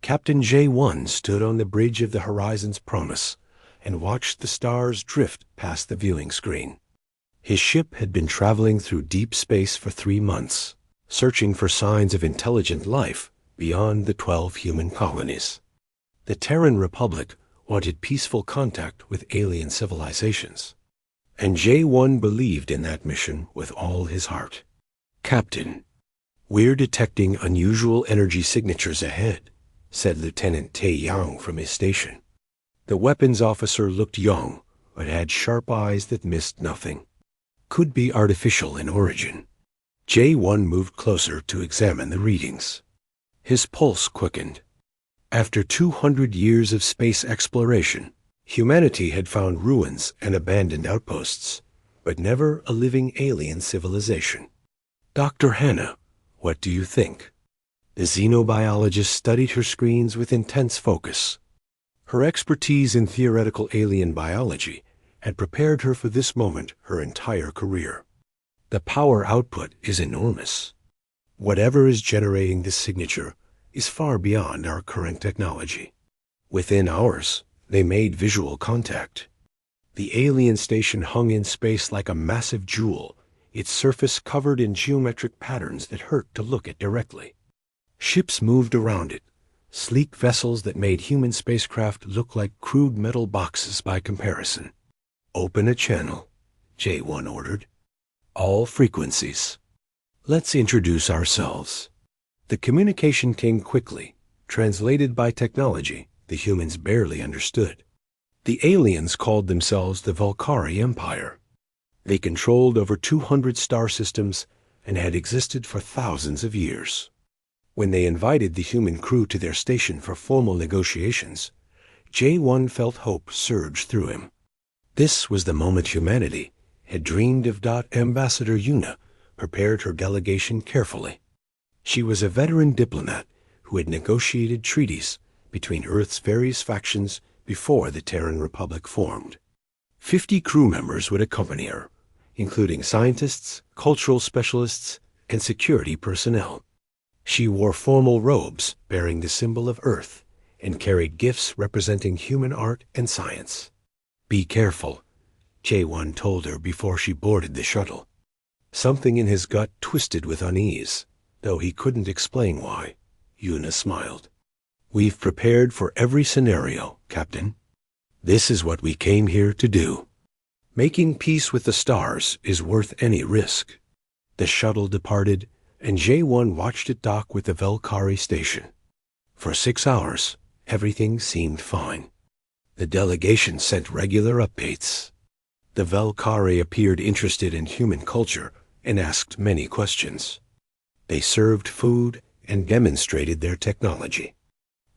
Captain J1 stood on the bridge of the Horizon's Promise and watched the stars drift past the viewing screen. His ship had been traveling through deep space for 3 months, searching for signs of intelligent life beyond the 12 human colonies. The Terran Republic wanted peaceful contact with alien civilizations, and J1 believed in that mission with all his heart. "Captain, we're detecting unusual energy signatures ahead," said Lieutenant Tae Yang from his station. The weapons officer looked young, but had sharp eyes that missed nothing. "Could be artificial in origin." J1 moved closer to examine the readings. His pulse quickened. After 200 years of space exploration, humanity had found ruins and abandoned outposts, but never a living alien civilization. "Dr. Hannah, what do you think?" The xenobiologist studied her screens with intense focus. Her expertise in theoretical alien biology had prepared her for this moment her entire career. "The power output is enormous. Whatever is generating this signature is far beyond our current technology. Within hours, they made visual contact. The alien station hung in space like a massive jewel, its surface covered in geometric patterns that hurt to look at directly. Ships moved around it, sleek vessels that made human spacecraft look like crude metal boxes by comparison. "Open a channel," J1 ordered. "All frequencies. Let's introduce ourselves." The communication came quickly, translated by technology the humans barely understood. The aliens called themselves the Valkyrie Empire. They controlled over 200 star systems and had existed for thousands of years. When they invited the human crew to their station for formal negotiations, J1 felt hope surge through him. This was the moment humanity had dreamed of. Ambassador Yuna prepared her delegation carefully. She was a veteran diplomat who had negotiated treaties between Earth's various factions before the Terran Republic formed. 50 crew members would accompany her, including scientists, cultural specialists, and security personnel. She wore formal robes bearing the symbol of Earth and carried gifts representing human art and science. "Be careful," J1 told her before she boarded the shuttle. Something in his gut twisted with unease, though he couldn't explain why. Yuna smiled. "We've prepared for every scenario, Captain. This is what we came here to do. Making peace with the stars is worth any risk." The shuttle departed, and J1 watched it dock with the Valkyrie station. For 6 hours, everything seemed fine. The delegation sent regular updates. The Valkyrie appeared interested in human culture and asked many questions. They served food and demonstrated their technology.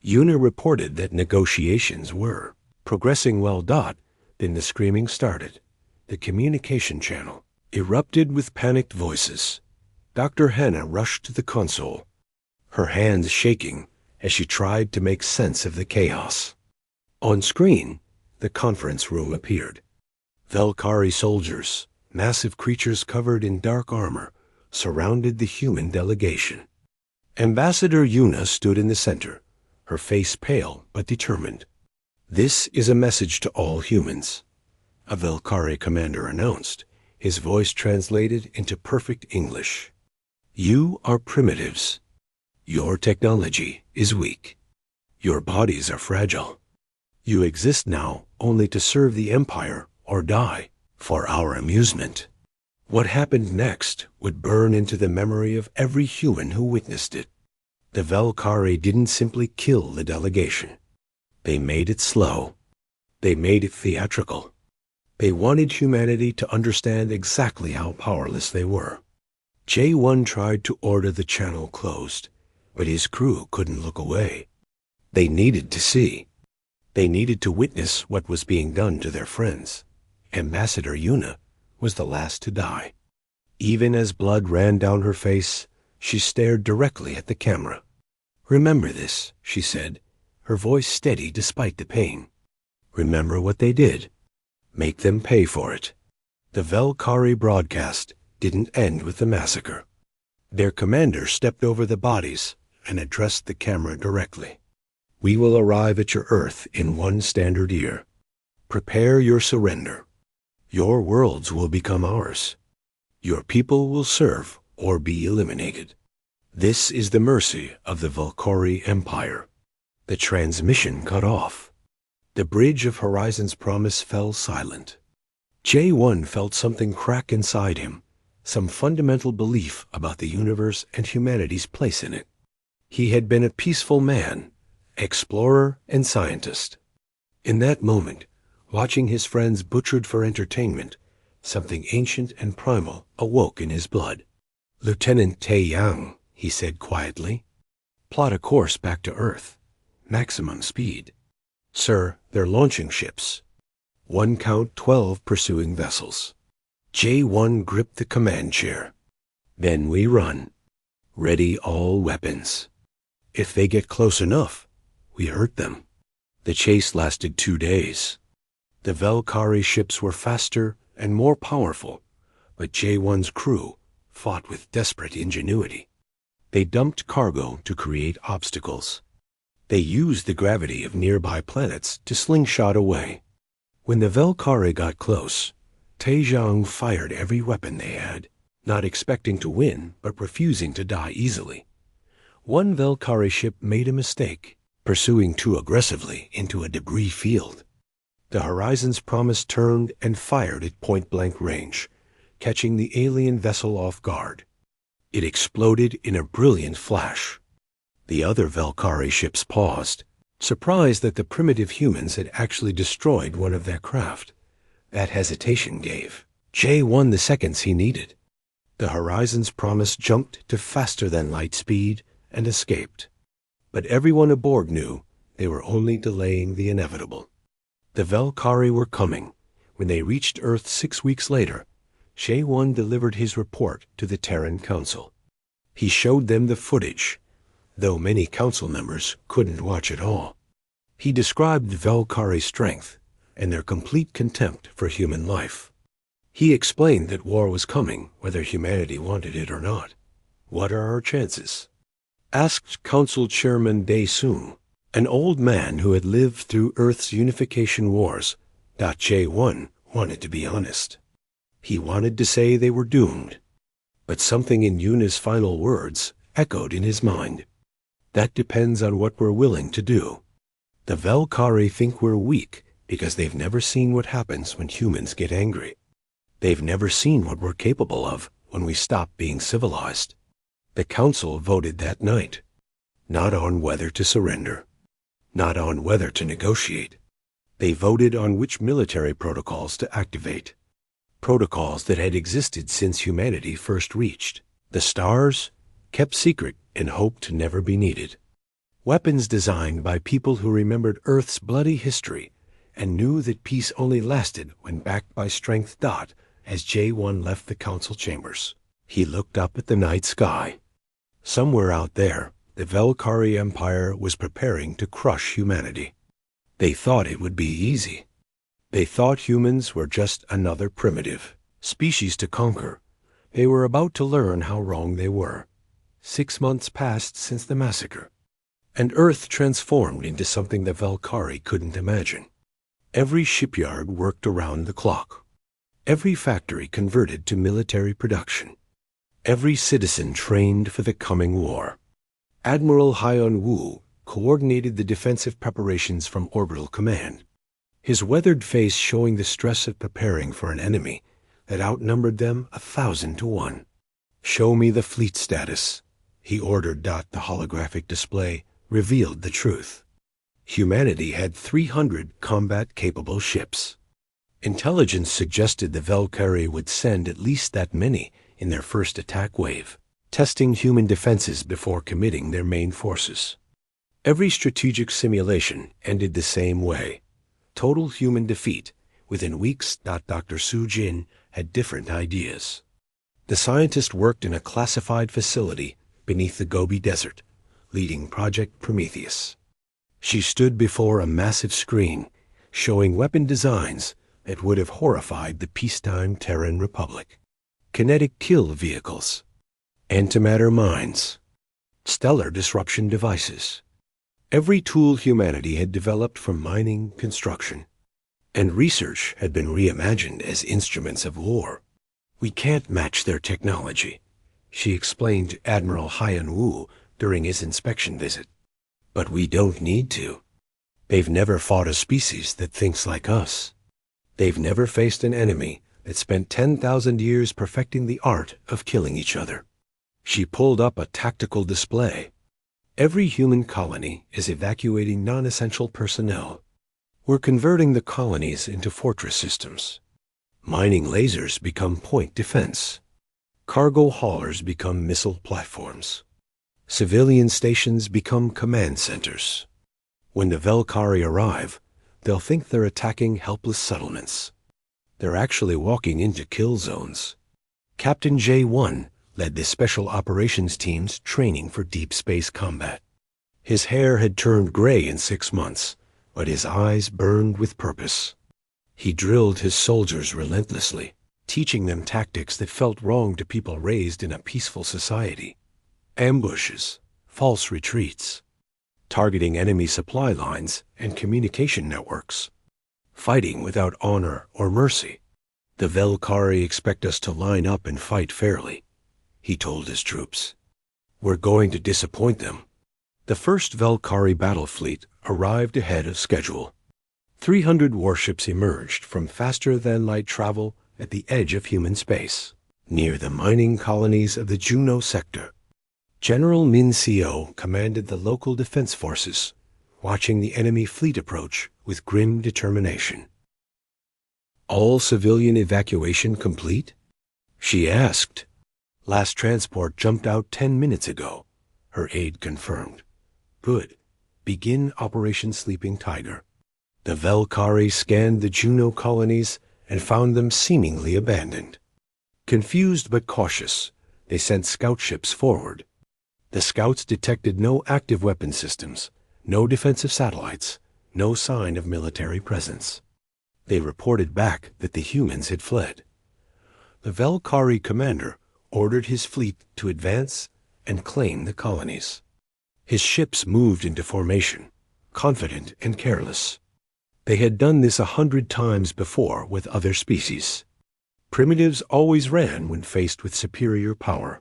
Yuna reported that negotiations were progressing well. Then the screaming started. The communication channel erupted with panicked voices. Dr. Hannah rushed to the console, her hands shaking as she tried to make sense of the chaos. On screen, the conference room appeared. Valkyrie soldiers, massive creatures covered in dark armor, surrounded the human delegation. Ambassador Yuna stood in the center, her face pale but determined. "This is a message to all humans," a Valkyrie commander announced, his voice translated into perfect English. "You are primitives. Your technology is weak. Your bodies are fragile. You exist now only to serve the Empire or die for our amusement. What happened next would burn into the memory of every human who witnessed it." The Valkyrie didn't simply kill the delegation. They made it slow. They made it theatrical. They wanted humanity to understand exactly how powerless they were. J1 tried to order the channel closed, but his crew couldn't look away. They needed to see. They needed to witness what was being done to their friends. Ambassador Yuna was the last to die. Even as blood ran down her face, she stared directly at the camera. "Remember this," she said, her voice steady despite the pain. "Remember what they did. Make them pay for it." The Valkyrie broadcast didn't end with the massacre. Their commander stepped over the bodies and addressed the camera directly. We will arrive at your Earth in 1 standard year. Prepare your surrender. Your worlds will become ours. Your people will serve or be eliminated. This is the mercy of the Valkyrie Empire. The transmission cut off. The bridge of Horizon's promise fell silent. J1 felt something crack inside him, some fundamental belief about the universe and humanity's place in it. He had been a peaceful man, explorer and scientist. In that moment, watching his friends butchered for entertainment, something ancient and primal awoke in his blood. "Lieutenant Tae-yang," he said quietly, "plot a course back to Earth. Maximum speed. Sir, they're launching ships. 12 pursuing vessels." J1 gripped the command chair. "Then we run. Ready all weapons. If they get close enough, we hurt them." The chase lasted 2 days. The Valkyrie ships were faster and more powerful, but J1's crew fought with desperate ingenuity. They dumped cargo to create obstacles. They used the gravity of nearby planets to slingshot away. When the Valkyrie got close, Tae-yang fired every weapon they had, not expecting to win, but refusing to die easily. One Valkyrie ship made a mistake, pursuing too aggressively into a debris field. The Horizon's promise turned and fired at point-blank range, catching the alien vessel off guard. It exploded in a brilliant flash. The other Valkyrie ships paused, surprised that the primitive humans had actually destroyed one of their craft. That hesitation gave J1 the seconds he needed. The Horizon's promise jumped to faster-than-light speed and escaped. But everyone aboard knew they were only delaying the inevitable. The Valkyrie were coming. When they reached Earth 6 weeks later, J1 delivered his report to the Terran Council. He showed them the footage, though many council members couldn't watch it all. He described Valkyrie's strength and their complete contempt for human life. He explained that war was coming, whether humanity wanted it or not. "What are our chances?" asked Council Chairman Dae-Soon, an old man who had lived through Earth's unification wars. J1 wanted to be honest. He wanted to say they were doomed. But something in Yuna's final words echoed in his mind. "That depends on what we're willing to do. The Valkyrie think we're weak because they've never seen what happens when humans get angry. They've never seen what we're capable of when we stop being civilized." The council voted that night, not on whether to surrender, not on whether to negotiate. They voted on which military protocols to activate. Protocols that had existed since humanity first reached the stars, kept secret and hoped to never be needed. Weapons designed by people who remembered Earth's bloody history and knew that peace only lasted when backed by strength. As J1 left the council chambers, he looked up at the night sky. Somewhere out there, the Valkyrie Empire was preparing to crush humanity. They thought it would be easy. They thought humans were just another primitive species to conquer. They were about to learn how wrong they were. 6 months passed since the massacre, and Earth transformed into something the Valkyrie couldn't imagine. Every shipyard worked around the clock. Every factory converted to military production. Every citizen trained for the coming war. Admiral Hyun-woo coordinated the defensive preparations from Orbital Command, his weathered face showing the stress of preparing for an enemy that outnumbered them 1,000 to 1. "Show me the fleet status," he ordered. The holographic display revealed the truth. Humanity had 300 combat-capable ships. Intelligence suggested the Valkyrie would send at least that many in their first attack wave, testing human defenses before committing their main forces. Every strategic simulation ended the same way: total human defeat within weeks. Dr. Su-jin had different ideas. The scientist worked in a classified facility beneath the Gobi Desert, leading Project Prometheus. She stood before a massive screen showing weapon designs that would have horrified the peacetime Terran Republic. Kinetic kill vehicles, antimatter mines, stellar disruption devices. Every tool humanity had developed from mining, construction, and research had been reimagined as instruments of war. "We can't match their technology," she explained to Admiral Haiyan Wu during his inspection visit. "But we don't need to. They've never fought a species that thinks like us. They've never faced an enemy that spent 10,000 years perfecting the art of killing each other." She pulled up a tactical display. "Every human colony is evacuating non-essential personnel. We're converting the colonies into fortress systems. Mining lasers become point defense. Cargo haulers become missile platforms. Civilian stations become command centers. When the Velkari arrive, they'll think they're attacking helpless settlements. They're actually walking into kill zones." Captain J1 led the Special Operations Team's training for deep space combat. His hair had turned gray in 6 months, but his eyes burned with purpose. He drilled his soldiers relentlessly, teaching them tactics that felt wrong to people raised in a peaceful society. Ambushes, false retreats, targeting enemy supply lines and communication networks, fighting without honor or mercy. "The Velkari expect us to line up and fight fairly," he told his troops. "We're going to disappoint them." The first Velkari battle fleet arrived ahead of schedule. 300 warships emerged from faster-than-light travel at the edge of human space, near the mining colonies of the Juno sector. General Min Seo commanded the local defense forces, watching the enemy fleet approach with grim determination. "All civilian evacuation complete?" she asked. "Last transport jumped out 10 minutes ago," her aide confirmed. "Good. Begin Operation Sleeping Tiger." The Velkari scanned the Juno colonies and found them seemingly abandoned. Confused but cautious, they sent scout ships forward. The scouts detected no active weapon systems, no defensive satellites, no sign of military presence. They reported back that the humans had fled. The Velkari commander ordered his fleet to advance and claim the colonies. His ships moved into formation, confident and careless. They had done this 100 times before with other species. Primitives always ran when faced with superior power.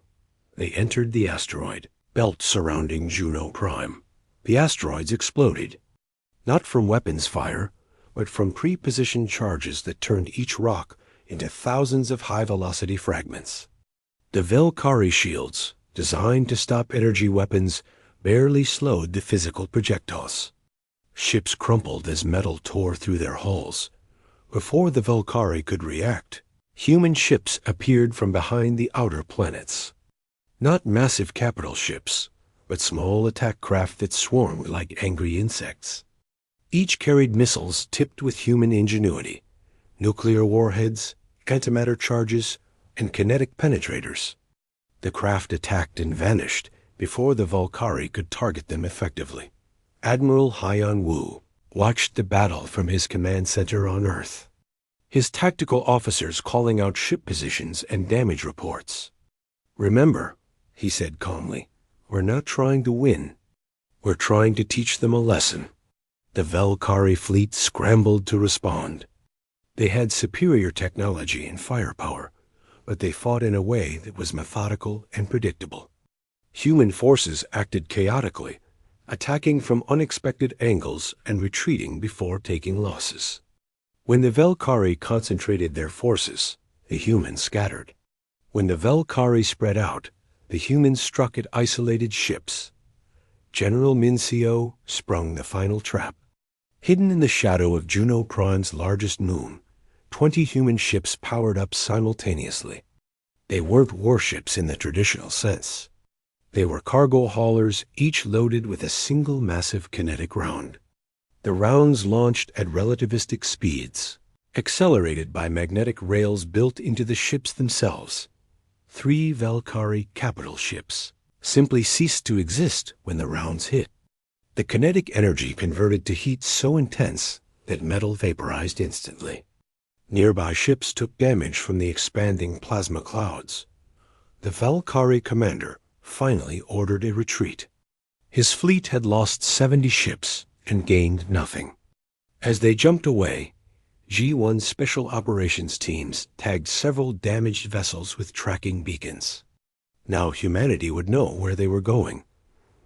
They entered the asteroid belt surrounding Juno Prime. The asteroids exploded, not from weapons fire, but from pre-positioned charges that turned each rock into thousands of high-velocity fragments. The Velkari shields, designed to stop energy weapons, barely slowed the physical projectiles. Ships crumpled as metal tore through their hulls. Before the Velkari could react, human ships appeared from behind the outer planets. Not massive capital ships, but small attack craft that swarmed like angry insects. Each carried missiles tipped with human ingenuity, nuclear warheads, antimatter charges, and kinetic penetrators. The craft attacked and vanished before the Velkari could target them effectively. Admiral Haiyan Wu watched the battle from his command center on Earth, his tactical officers calling out ship positions and damage reports. "Remember," he said calmly, "we're not trying to win. We're trying to teach them a lesson." The Velkari fleet scrambled to respond. They had superior technology and firepower, but they fought in a way that was methodical and predictable. Human forces acted chaotically, attacking from unexpected angles and retreating before taking losses. When the Velkari concentrated their forces, the humans scattered. When the Velkari spread out, the humans struck at isolated ships. General Min Seo sprung the final trap. Hidden in the shadow of Juno Prime's largest moon, 20 human ships powered up simultaneously. They weren't warships in the traditional sense. They were cargo haulers, each loaded with a single massive kinetic round. The rounds launched at relativistic speeds, accelerated by magnetic rails built into the ships themselves. 3 Velkari capital ships simply ceased to exist when the rounds hit. The kinetic energy converted to heat so intense that metal vaporized instantly. Nearby ships took damage from the expanding plasma clouds. The Velkari commander finally ordered a retreat. His fleet had lost 70 ships and gained nothing. As they jumped away, G1's special operations teams tagged several damaged vessels with tracking beacons. Now humanity would know where they were going.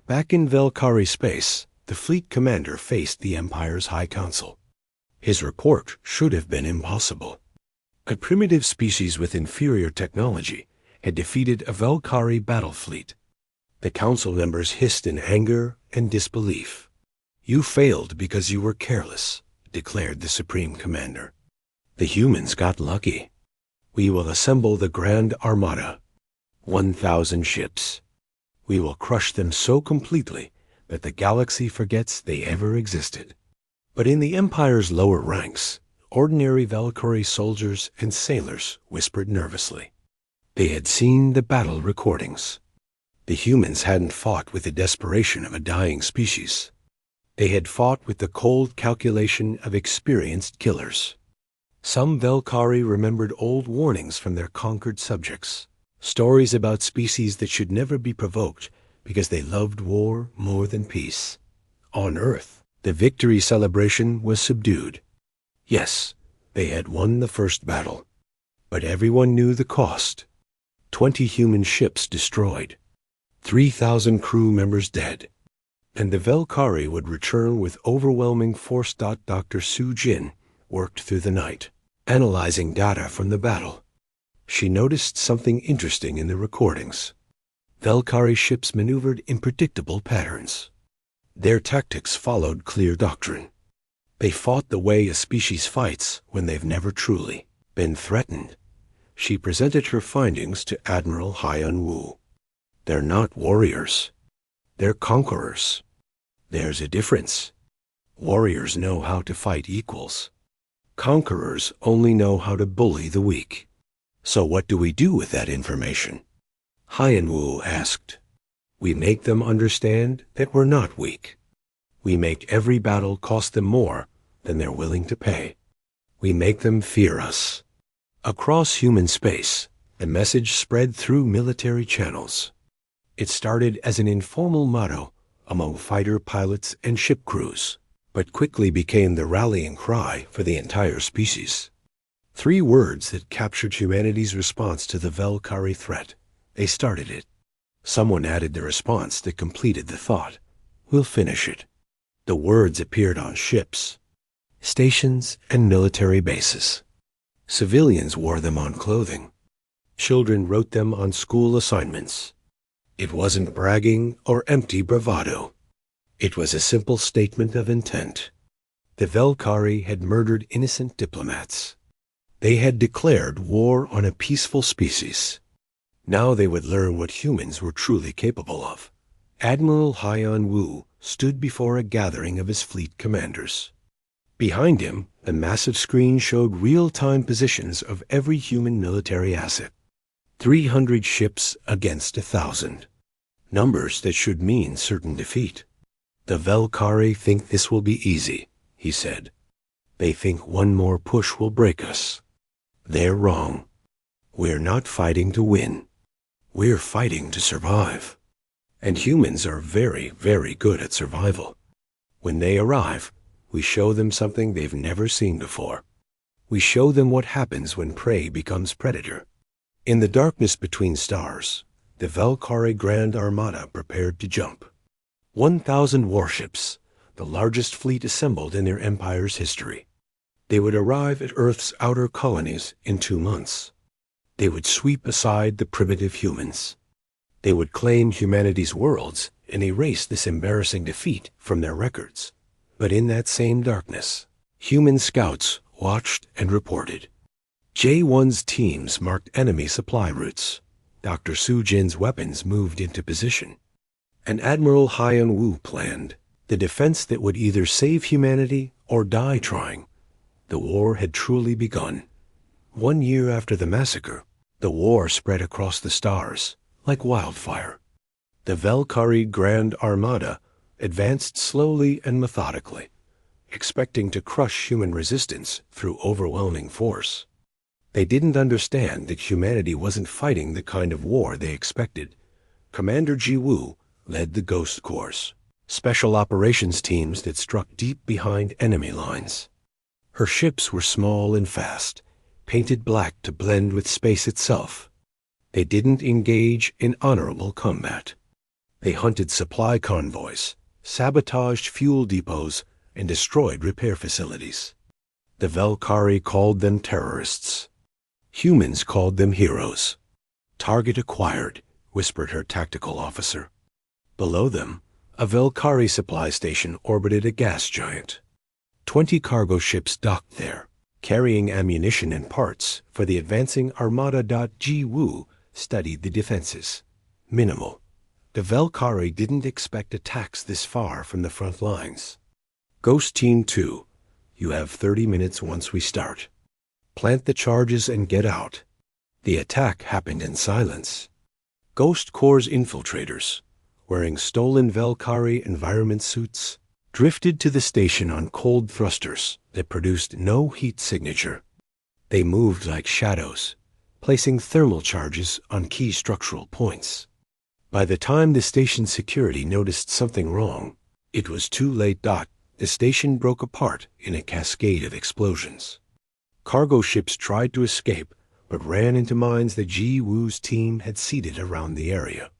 Back in Velkari space, the fleet commander faced the Empire's High Council. His report should have been impossible. A primitive species with inferior technology had defeated a Velkari battle fleet. The council members hissed in anger and disbelief. "You failed because you were careless," declared the Supreme Commander. "The humans got lucky. We will assemble the Grand Armada, 1,000 ships. We will crush them so completely that the galaxy forgets they ever existed." But in the Empire's lower ranks, ordinary Velkari soldiers and sailors whispered nervously. They had seen the battle recordings. The humans hadn't fought with the desperation of a dying species. They had fought with the cold calculation of experienced killers. Some Velkari remembered old warnings from their conquered subjects, stories about species that should never be provoked because they loved war more than peace. On Earth, the victory celebration was subdued. Yes, they had won the first battle, but everyone knew the cost. 20 human ships destroyed, 3,000 crew members dead, and the Velkari would return with overwhelming force. Dr. Su Jin worked through the night, analyzing data from the battle. She noticed something interesting in the recordings. Velkari ships maneuvered in predictable patterns. Their tactics followed clear doctrine. They fought the way a species fights when they've never truly been threatened. She presented her findings to Admiral Haiyan Wu. "They're not warriors. They're conquerors. There's a difference. Warriors know how to fight equals. Conquerors only know how to bully the weak." "So what do we do with that information?" Haiyan Wu asked. "We make them understand that we're not weak. We make every battle cost them more than they're willing to pay. We make them fear us." Across human space, the message spread through military channels. It started as an informal motto among fighter pilots and ship crews, but quickly became the rallying cry for the entire species. 3 words that captured humanity's response to the Velkari threat. They started it. Someone added the response that completed the thought. "We'll finish it." The words appeared on ships, stations, and military bases. Civilians wore them on clothing. Children wrote them on school assignments. It wasn't bragging or empty bravado. It was a simple statement of intent. The Velkari had murdered innocent diplomats. They had declared war on a peaceful species. Now they would learn what humans were truly capable of. Admiral Haiyan Wu stood before a gathering of his fleet commanders. Behind him, a massive screen showed real-time positions of every human military asset. 300 ships against 1,000. Numbers that should mean certain defeat. "The Velkari think this will be easy," he said. "They think one more push will break us. They're wrong. We're not fighting to win. We're fighting to survive. And humans are very, very good at survival. When they arrive, we show them something they've never seen before. We show them what happens when prey becomes predator." In the darkness between stars, the Velkari Grand Armada prepared to jump. 1,000 warships, the largest fleet assembled in their empire's history. They would arrive at Earth's outer colonies in 2 months. They would sweep aside the primitive humans. They would claim humanity's worlds and erase this embarrassing defeat from their records. But in that same darkness, human scouts watched and reported. J1's teams marked enemy supply routes. Dr. Su Jin's weapons moved into position. And Admiral Haiyan Wu planned the defense that would either save humanity or die trying. The war had truly begun. 1 year after the massacre, the war spread across the stars like wildfire. The Velkari Grand Armada advanced slowly and methodically, expecting to crush human resistance through overwhelming force. They didn't understand that humanity wasn't fighting the kind of war they expected. Commander Ji Wu led the Ghost Corps. special operations teams that struck deep behind enemy lines. Her ships were small and fast, painted black to blend with space itself. They didn't engage in honorable combat. They hunted supply convoys, sabotaged fuel depots, and destroyed repair facilities. The Velkari called them terrorists. Humans called them heroes. "Target acquired," whispered her tactical officer. Below them, a Velkari supply station orbited a gas giant. 20 cargo ships docked there, carrying ammunition and parts for the advancing Armada. Ji-Woo studied the defenses. Minimal. The Velkari didn't expect attacks this far from the front lines. "Ghost Team 2, you have 30 minutes once we start. Plant the charges and get out." The attack happened in silence. Ghost Corps infiltrators, wearing stolen Velkari environment suits, drifted to the station on cold thrusters that produced no heat signature. They moved like shadows, placing thermal charges on key structural points. By the time the station's security noticed something wrong, it was too late. The station broke apart in a cascade of explosions. Cargo ships tried to escape, but ran into mines that Ji-Woo's team had seeded around the area.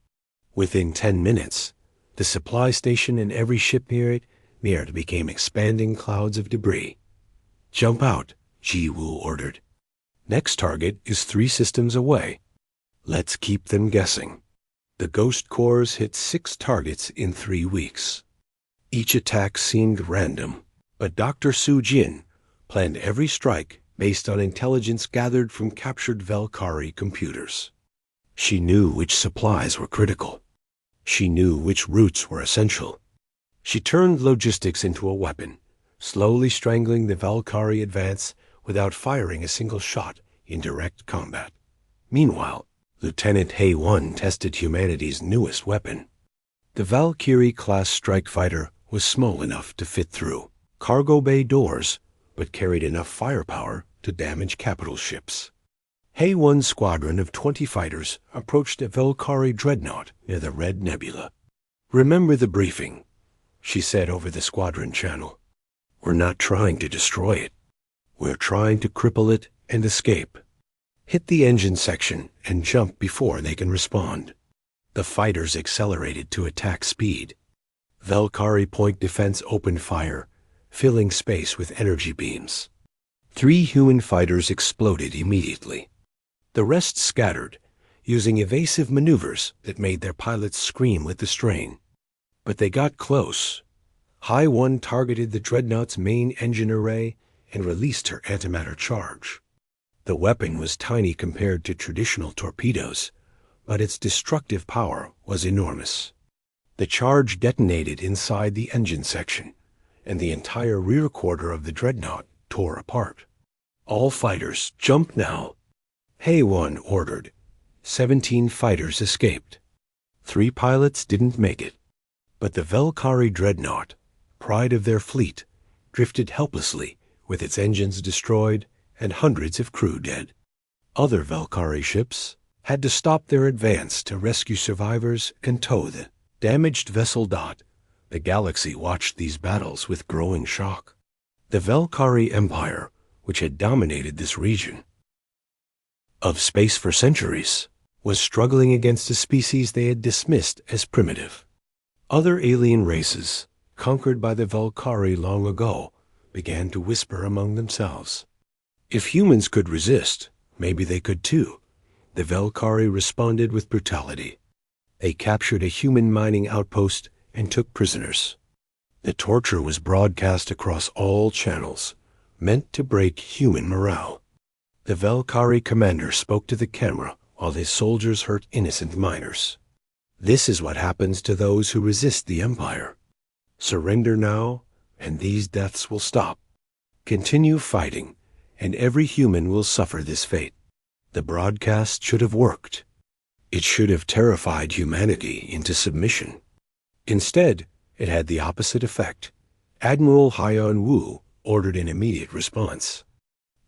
Within 10 minutes, the supply station and every ship near it became expanding clouds of debris. "Jump out," Ji-Woo ordered. "Next target is 3 systems away. Let's keep them guessing." The Ghost Corps hit 6 targets in 3 weeks. Each attack seemed random, but Dr. Su-Jin planned every strike based on intelligence gathered from captured Velkari computers. She knew which supplies were critical. She knew which routes were essential. She turned logistics into a weapon, slowly strangling the Velkari advance without firing a single shot in direct combat. Meanwhile, Lieutenant Hae-Won tested humanity's newest weapon. The Valkyrie-class strike fighter was small enough to fit through cargo bay doors, but carried enough firepower to damage capital ships. Hae-Won's squadron of 20 fighters approached a Velkari dreadnought near the Red Nebula. "Remember the briefing," she said over the squadron channel. "We're not trying to destroy it. We're trying to cripple it and escape. Hit the engine section and jump before they can respond." The fighters accelerated to attack speed. Velkari point defense opened fire, filling space with energy beams. 3 human fighters exploded immediately. The rest scattered, using evasive maneuvers that made their pilots scream with the strain. But they got close. Hae-Won targeted the dreadnought's main engine array and released her antimatter charge. The weapon was tiny compared to traditional torpedoes, but its destructive power was enormous. The charge detonated inside the engine section, and the entire rear quarter of the dreadnought tore apart. "All fighters, jump now," Hae-Won ordered. 17 fighters escaped. 3 pilots didn't make it. But the Velkari dreadnought, pride of their fleet, drifted helplessly with its engines destroyed and hundreds of crew dead. Other Velkari ships had to stop their advance to rescue survivors and tow the damaged vessel. The galaxy watched these battles with growing shock. The Velkari Empire, which had dominated this region of space for centuries, was struggling against a species they had dismissed as primitive. Other alien races, conquered by the Velkari long ago, began to whisper among themselves. If humans could resist, maybe they could too. The Velkari responded with brutality. They captured a human mining outpost and took prisoners. The torture was broadcast across all channels, meant to break human morale. The Velkari commander spoke to the camera while his soldiers hurt innocent miners. "This is what happens to those who resist the Empire. Surrender now, and these deaths will stop. Continue fighting, and every human will suffer this fate." The broadcast should have worked. It should have terrified humanity into submission. Instead, it had the opposite effect. Admiral Hyeon-woo ordered an immediate response.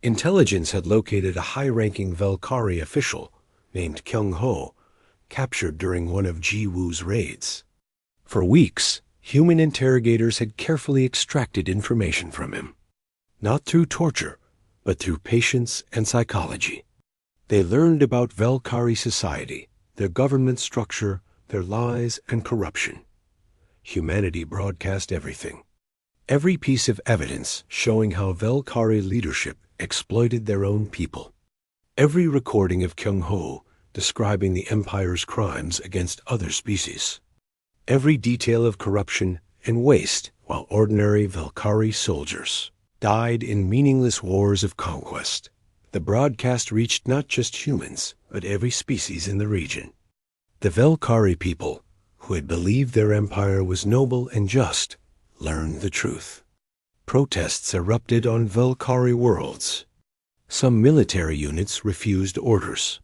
Intelligence had located a high-ranking Velkari official named Kyung-ho, captured during one of Ji-Woo's raids. For weeks, Human interrogators had carefully extracted information from him, not through torture, but through patience and psychology. They learned about Velkari society, their government structure, their lies and corruption. Humanity broadcast everything. Every piece of evidence showing how Velkari leadership exploited their own people. Every recording of Kyung-ho describing the Empire's crimes against other species. Every detail of corruption and waste while ordinary Velkari soldiers died in meaningless wars of conquest. The broadcast reached not just humans, but every species in the region. The Velkari people, who had believed their empire was noble and just, learned the truth. Protests erupted on Velkari worlds. Some military units refused orders.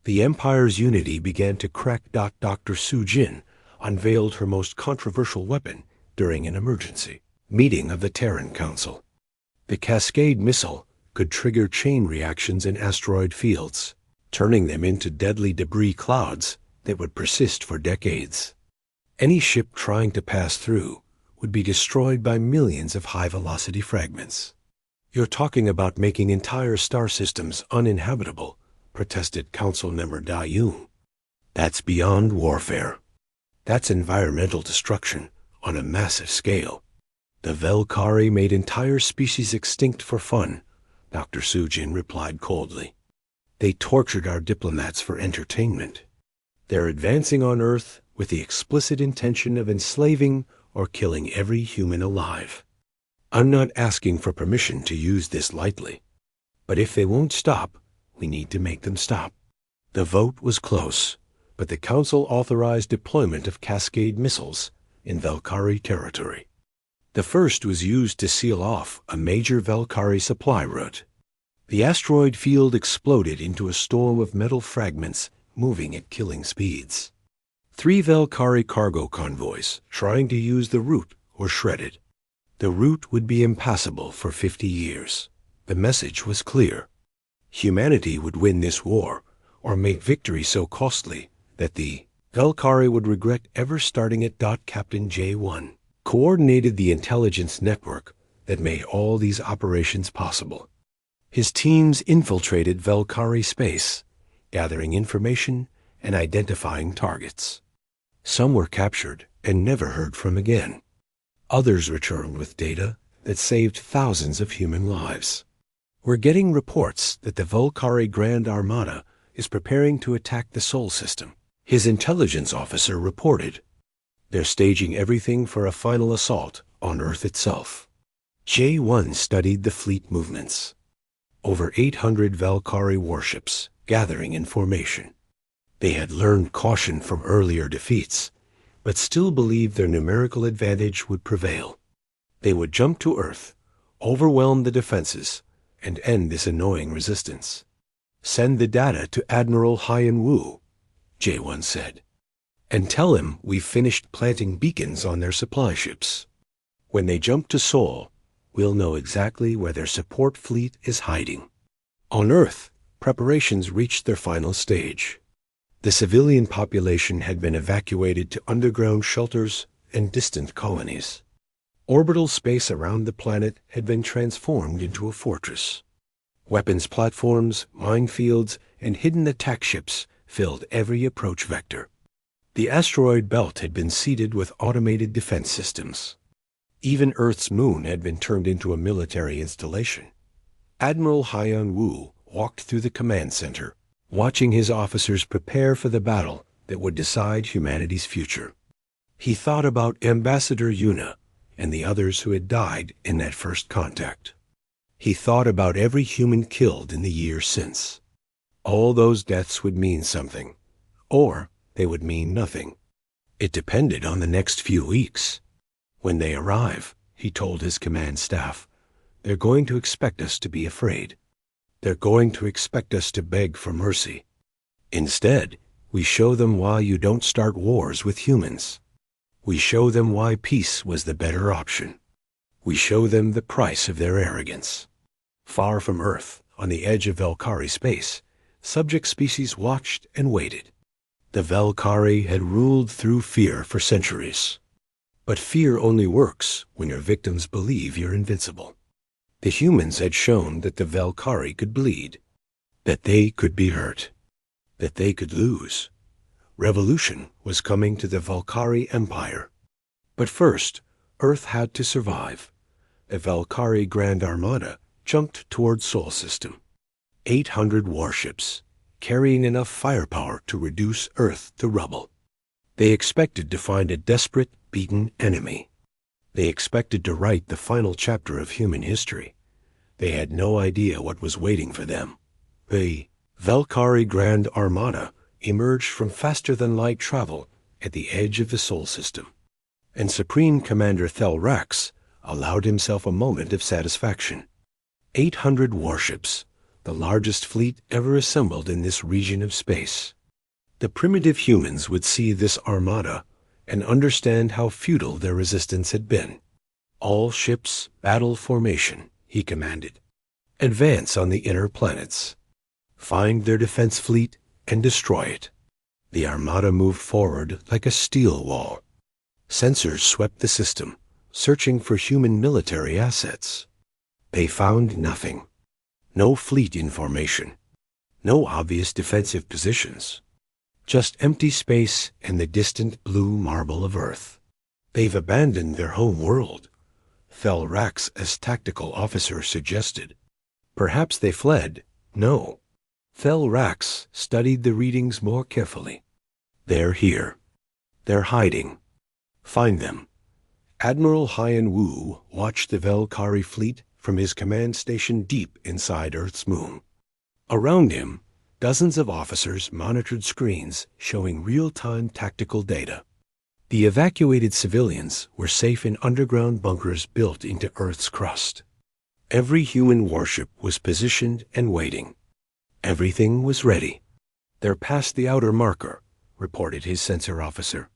The Empire's unity began to crack. Dr. Su Jin unveiled her most controversial weapon during an emergency meeting of the Terran Council. The Cascade missile could trigger chain reactions in asteroid fields, turning them into deadly debris clouds that would persist for decades. Any ship trying to pass through would be destroyed by millions of high-velocity fragments. "You're talking about making entire star systems uninhabitable," protested Council member Da Yoon. "That's beyond warfare. That's environmental destruction on a massive scale. The Velkari made entire species extinct for fun," Dr. Sujin replied coldly. "They tortured our diplomats for entertainment. They're advancing on Earth with the explicit intention of enslaving or killing every human alive. I'm not asking for permission to use this lightly. But if they won't stop, we need to make them stop." The vote was close, but the Council authorized deployment of Cascade missiles in Velkari territory. The first was used to seal off a major Velkari supply route. The asteroid field exploded into a storm of metal fragments moving at killing speeds. 3 Velkari cargo convoys trying to use the route were shredded. The route would be impassable for 50 years. The message was clear. Humanity would win this war, or make victory so costly that the Velkari would regret ever starting it. Captain J1 coordinated the intelligence network that made all these operations possible. His teams infiltrated Velkari space, gathering information and identifying targets. Some were captured and never heard from again. Others returned with data that saved thousands of human lives. "We're getting reports that the Velkari Grand Armada is preparing to attack the Sol system," his intelligence officer reported. "They're staging everything for a final assault on Earth itself." J1 studied the fleet movements. Over 800 Velkari warships gathering in formation. They had learned caution from earlier defeats, but still believed their numerical advantage would prevail. They would jump to Earth, overwhelm the defenses, and end this annoying resistance. "Send the data to Admiral Hyan Wu," J1 said, "and tell him we've finished planting beacons on their supply ships. When they jump to Sol, we'll know exactly where their support fleet is hiding." On Earth, preparations reached their final stage. The civilian population had been evacuated to underground shelters and distant colonies. Orbital space around the planet had been transformed into a fortress. Weapons platforms, minefields, and hidden attack ships filled every approach vector. The asteroid belt had been seeded with automated defense systems. Even Earth's moon had been turned into a military installation. Admiral Hyan Wu walked through the command center, watching his officers prepare for the battle that would decide humanity's future. He thought about Ambassador Yuna and the others who had died in that first contact. He thought about every human killed in the years since. All those deaths would mean something, or they would mean nothing. It depended on the next few weeks. "When they arrive," he told his command staff, "they're going to expect us to be afraid. They're going to expect us to beg for mercy. Instead, we show them why you don't start wars with humans. We show them why peace was the better option. We show them the price of their arrogance." Far from Earth, on the edge of Velkari space, subject species watched and waited. The Velkari had ruled through fear for centuries. But fear only works when your victims believe you're invincible. The humans had shown that the Valkyrie could bleed, that they could be hurt, that they could lose. Revolution was coming to the Valkyrie Empire. But first, Earth had to survive. A Valkyrie Grand Armada jumped toward Sol System. 800 warships, carrying enough firepower to reduce Earth to rubble. They expected to find a desperate, beaten enemy. They expected to write the final chapter of human history. They had no idea what was waiting for them. The Valkyrie Grand Armada emerged from faster-than-light travel at the edge of the Sol System, and Supreme Commander Thelrax allowed himself a moment of satisfaction. 800 warships, the largest fleet ever assembled in this region of space. The primitive humans would see this armada and understand how futile their resistance had been. All ships, battle formation, he commanded. Advance on the inner planets. Find their defense fleet and destroy it. The armada moved forward like a steel wall. Sensors swept the system, searching for human military assets. They found nothing. No fleet in formation. No obvious defensive positions. Just empty space and the distant blue marble of Earth. They've abandoned their home world, Thelrax as tactical officer suggested. Perhaps they fled. No. Thelrax studied the readings more carefully. They're here. They're hiding. Find them. Admiral Hyan Wu watched the Valkyrie fleet from his command station deep inside Earth's moon. Around him, dozens of officers monitored screens showing real-time tactical data. The evacuated civilians were safe in underground bunkers built into Earth's crust. Every human warship was positioned and waiting. Everything was ready. They're past the outer marker, reported his sensor officer.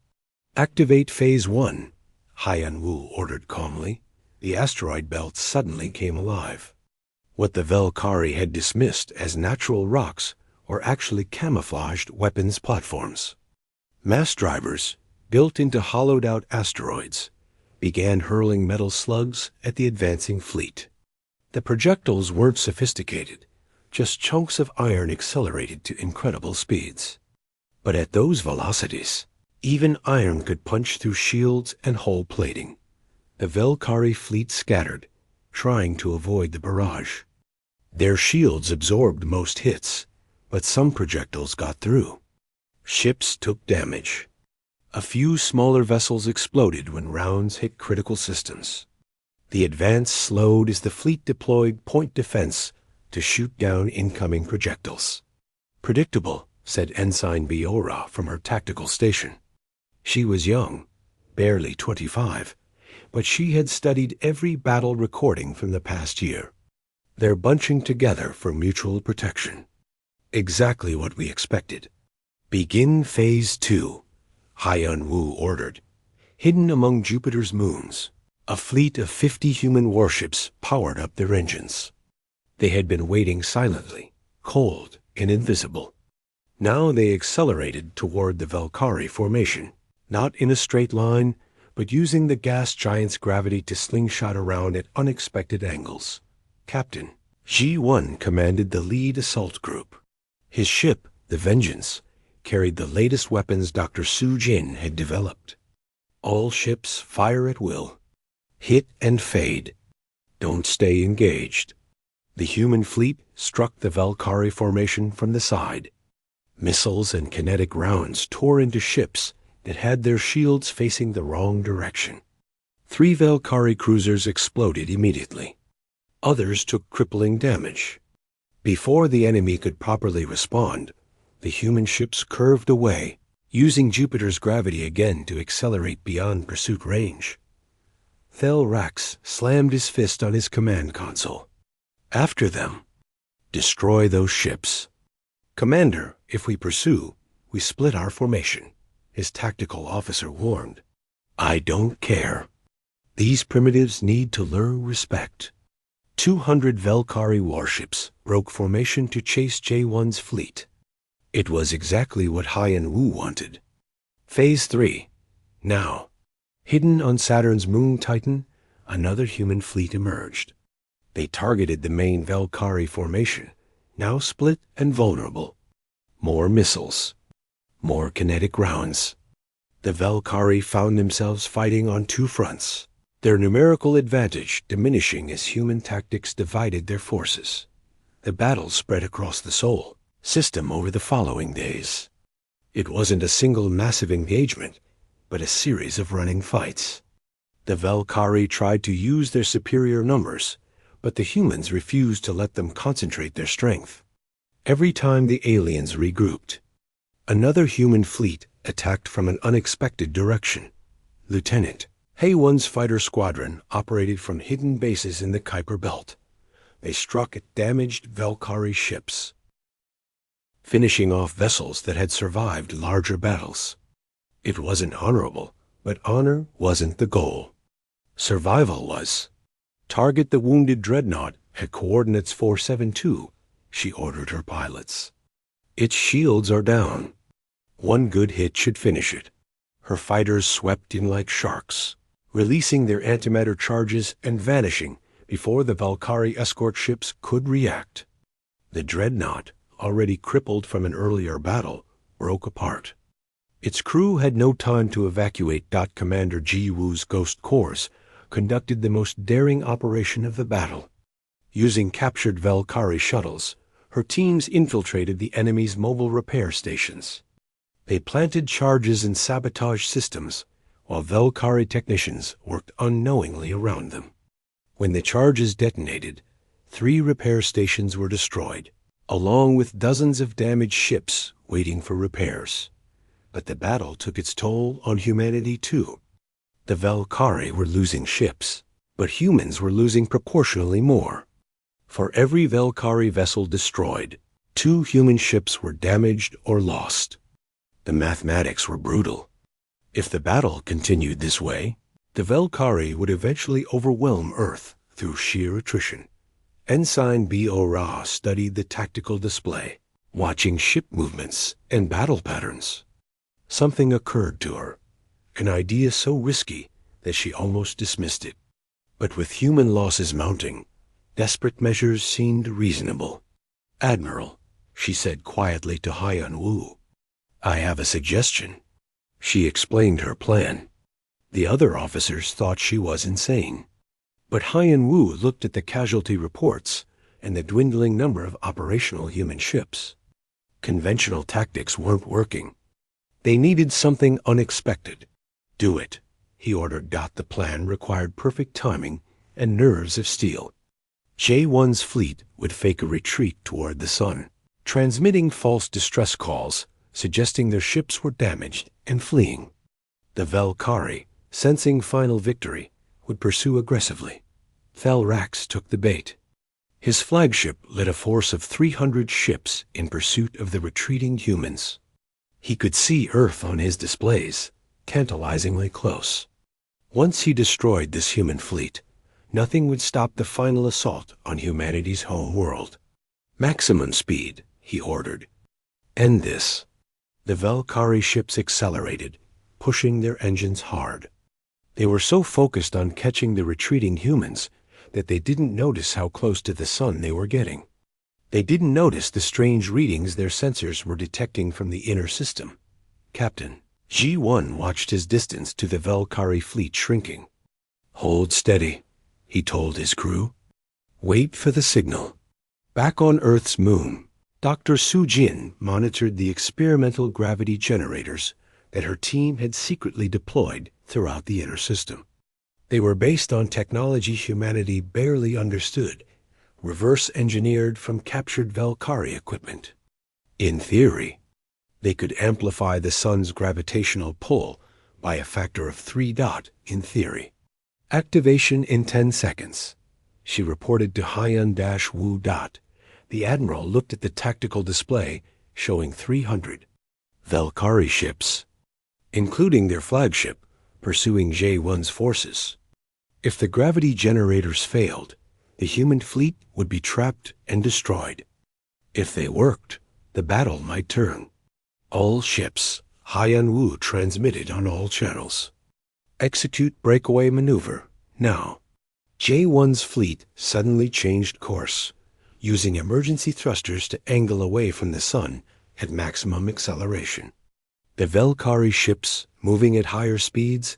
Activate Phase 1, Hyan Wu ordered calmly. The asteroid belt suddenly came alive. What the Valkyrie had dismissed as natural rocks were actually camouflaged weapons platforms. Mass drivers, built into hollowed-out asteroids, began hurling metal slugs at the advancing fleet. The projectiles weren't sophisticated, just chunks of iron accelerated to incredible speeds. But at those velocities, even iron could punch through shields and hull plating. The Valkyrie fleet scattered, trying to avoid the barrage. Their shields absorbed most hits, but some projectiles got through. Ships took damage. A few smaller vessels exploded when rounds hit critical systems. The advance slowed as the fleet deployed point defense to shoot down incoming projectiles. Predictable, said Ensign Biora from her tactical station. She was young, barely 25, but she had studied every battle recording from the past year. They're bunching together for mutual protection. Exactly what we expected. Begin Phase 2, Hyan Wu ordered. Hidden among Jupiter's moons, a fleet of 50 human warships powered up their engines. They had been waiting silently, cold and invisible. Now they accelerated toward the Valkyrie formation, not in a straight line, but using the gas giant's gravity to slingshot around at unexpected angles. Captain G1 commanded the lead assault group. His ship, the Vengeance, carried the latest weapons Dr. Su Jin had developed. All ships fire at will. Hit and fade. Don't stay engaged. The human fleet struck the Valkyrie formation from the side. Missiles and kinetic rounds tore into ships that had their shields facing the wrong direction. 3 Valkyrie cruisers exploded immediately. Others took crippling damage. Before the enemy could properly respond, the human ships curved away, using Jupiter's gravity again to accelerate beyond pursuit range. Thelrax slammed his fist on his command console. After them. Destroy those ships. Commander, if we pursue, we split our formation, his tactical officer warned. I don't care. These primitives need to learn respect. 200 Valkyrie warships broke formation to chase J1's fleet. It was exactly what Hyan Wu wanted. Phase 3. Now. Hidden on Saturn's moon Titan, another human fleet emerged. They targeted the main Valkyrie formation, now split and vulnerable. More missiles. More kinetic rounds. The Valkyrie found themselves fighting on two fronts, their numerical advantage diminishing as human tactics divided their forces. The battle spread across the Sol system over the following days. It wasn't a single massive engagement, but a series of running fights. The Valkyrie tried to use their superior numbers, but the humans refused to let them concentrate their strength. Every time the aliens regrouped, another human fleet attacked from an unexpected direction. Lieutenant Hay-1's fighter squadron operated from hidden bases in the Kuiper Belt. They struck at damaged Valkyrie ships, finishing off vessels that had survived larger battles. It wasn't honorable, but honor wasn't the goal. Survival was. Target the wounded dreadnought at coordinates 472, she ordered her pilots. Its shields are down. One good hit should finish it. Her fighters swept in like sharks, releasing their antimatter charges and vanishing before the Valkyrie escort ships could react. The dreadnought, already crippled from an earlier battle, broke apart. Its crew had no time to evacuate. Commander Ji Woo's Ghost Corps conducted the most daring operation of the battle. Using captured Valkyrie shuttles, her teams infiltrated the enemy's mobile repair stations. They planted charges and sabotage systems, while Valkyrie technicians worked unknowingly around them. When the charges detonated, 3 repair stations were destroyed, along with dozens of damaged ships waiting for repairs. But the battle took its toll on humanity too. The Valkyrie were losing ships, but humans were losing proportionally more. For every Valkyrie vessel destroyed, 2 human ships were damaged or lost. The mathematics were brutal. If the battle continued this way, the Valkyrie would eventually overwhelm Earth through sheer attrition. Ensign B.O. Ra studied the tactical display, watching ship movements and battle patterns. Something occurred to her, an idea so risky that she almost dismissed it. But with human losses mounting, desperate measures seemed reasonable. "Admiral," she said quietly to Haiyan Wu, "I have a suggestion." She explained her plan. The other officers thought she was insane. But Haiyan Wu looked at the casualty reports and the dwindling number of operational human ships. Conventional tactics weren't working. They needed something unexpected. "Do it," he ordered. The plan required perfect timing and nerves of steel. J1's fleet would fake a retreat toward the sun, transmitting false distress calls, suggesting their ships were damaged and fleeing. The Valkyrie, sensing final victory, would pursue aggressively. Thalrax took the bait. His flagship led a force of 300 ships in pursuit of the retreating humans. He could see Earth on his displays, tantalizingly close. Once he destroyed this human fleet, nothing would stop the final assault on humanity's home world. "Maximum speed," he ordered. "End this." The Valkyrie ships accelerated, pushing their engines hard. They were so focused on catching the retreating humans that they didn't notice how close to the sun they were getting. They didn't notice the strange readings their sensors were detecting from the inner system. Captain G1 watched his distance to the Valkyrie fleet shrinking. "Hold steady," he told his crew. "Wait for the signal." Back on Earth's moon, Dr. Su Jin monitored the experimental gravity generators that her team had secretly deployed throughout the inner system. They were based on technology humanity barely understood, reverse-engineered from captured Valkyrie equipment. In theory, they could amplify the sun's gravitational pull by a factor of 3. In theory. "Activation in 10 seconds, she reported to Haiyan Wu. The Admiral looked at the tactical display showing 300 Valkyrie ships, including their flagship, pursuing J1's forces. If the gravity generators failed, the human fleet would be trapped and destroyed. If they worked, the battle might turn. "All ships," Haiyan Wu transmitted on all channels. Execute breakaway maneuver, now. J1's fleet suddenly changed course, using emergency thrusters to angle away from the sun at maximum acceleration. The Velkari ships, moving at higher speeds,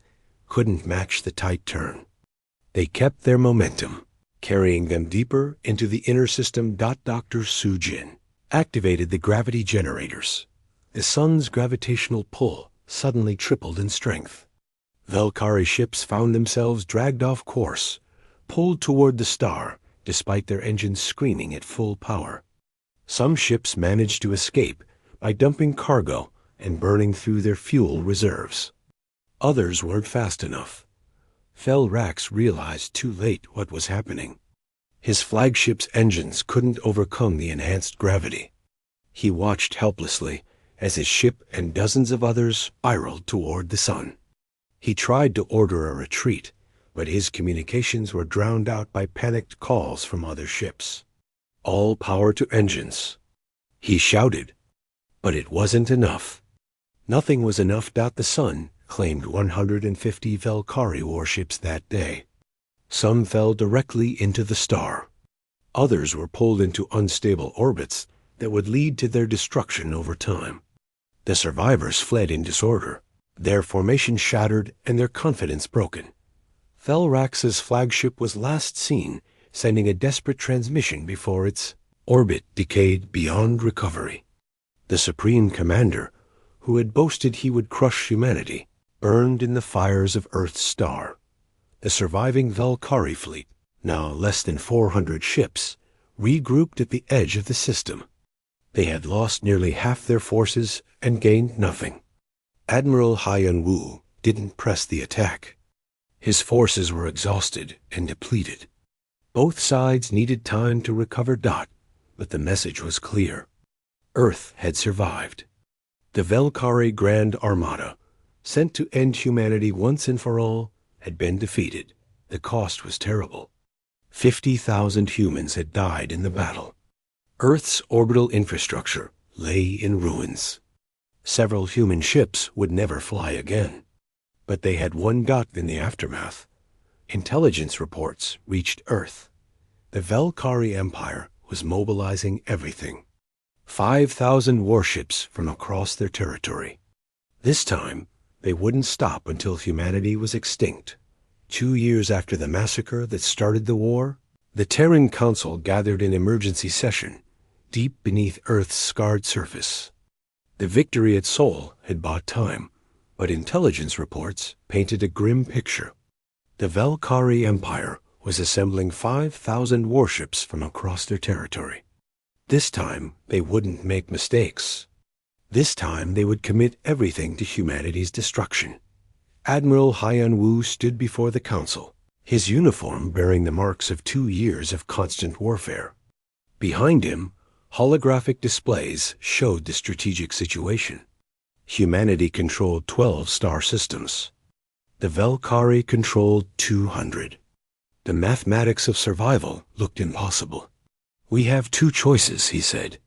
couldn't match the tight turn. They kept their momentum, carrying them deeper into the inner system. Dr. Sujin activated the gravity generators. The sun's gravitational pull suddenly tripled in strength. Velkari ships found themselves dragged off course, pulled toward the star despite their engines screaming at full power. Some ships managed to escape by dumping cargo and burning through their fuel reserves. Others weren't fast enough. Felrax realized too late what was happening. His flagship's engines couldn't overcome the enhanced gravity. He watched helplessly as his ship and dozens of others spiraled toward the sun. He tried to order a retreat, but his communications were drowned out by panicked calls from other ships. All power to engines, he shouted. But it wasn't enough. Nothing was enough. The sun claimed 150 Velkari warships that day. Some fell directly into the star. Others were pulled into unstable orbits that would lead to their destruction over time. The survivors fled in disorder, their formation shattered and their confidence broken. Felrax's flagship was last seen sending a desperate transmission before its orbit decayed beyond recovery. The Supreme Commander, who had boasted he would crush humanity, burned in the fires of Earth's star. The surviving Velkari fleet, now less than 400 ships, regrouped at the edge of the system. They had lost nearly half their forces and gained nothing. Admiral Haiyan-Wu didn't press the attack. His forces were exhausted and depleted. Both sides needed time to recover. But the message was clear. Earth had survived. The Velkari Grand Armada, sent to end humanity once and for all, had been defeated. The cost was terrible. 50,000 humans had died in the battle. Earth's orbital infrastructure lay in ruins. Several human ships would never fly again. But they had one dot in the aftermath. Intelligence reports reached Earth. The Velkari Empire was mobilizing everything. 5,000 warships from across their territory. This time, they wouldn't stop until humanity was extinct. 2 years after the massacre that started the war, the Terran Council gathered in emergency session, deep beneath Earth's scarred surface. The victory at Sol had bought time, but intelligence reports painted a grim picture. The Velkari Empire was assembling 5,000 warships from across their territory. This time, they wouldn't make mistakes. This time, they would commit everything to humanity's destruction. Admiral Haiyan-Wu stood before the council, his uniform bearing the marks of 2 years of constant warfare. Behind him, holographic displays showed the strategic situation. Humanity controlled 12 star systems. The Velkari controlled 200. The mathematics of survival looked impossible. "We have 2 choices," he said.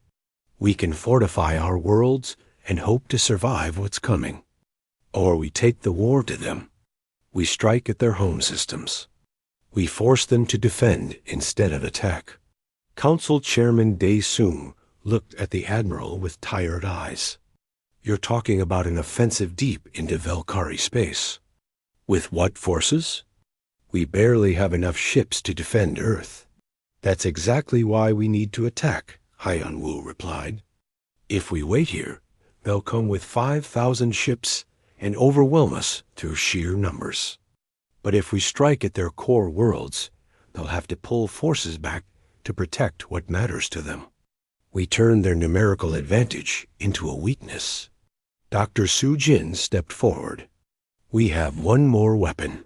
"We can fortify our worlds and hope to survive what's coming. Or we take the war to them. We strike at their home systems. We force them to defend instead of attack." Council Chairman Dae Soong looked at the Admiral with tired eyes. "You're talking about an offensive deep into Velkari space. With what forces? We barely have enough ships to defend Earth." "That's exactly why we need to attack," Haiyan-Wu replied. "If we wait here, they'll come with 5,000 ships and overwhelm us through sheer numbers. But if we strike at their core worlds, they'll have to pull forces back to protect what matters to them. We turn their numerical advantage into a weakness." Dr. Sujin stepped forward. "We have one more weapon.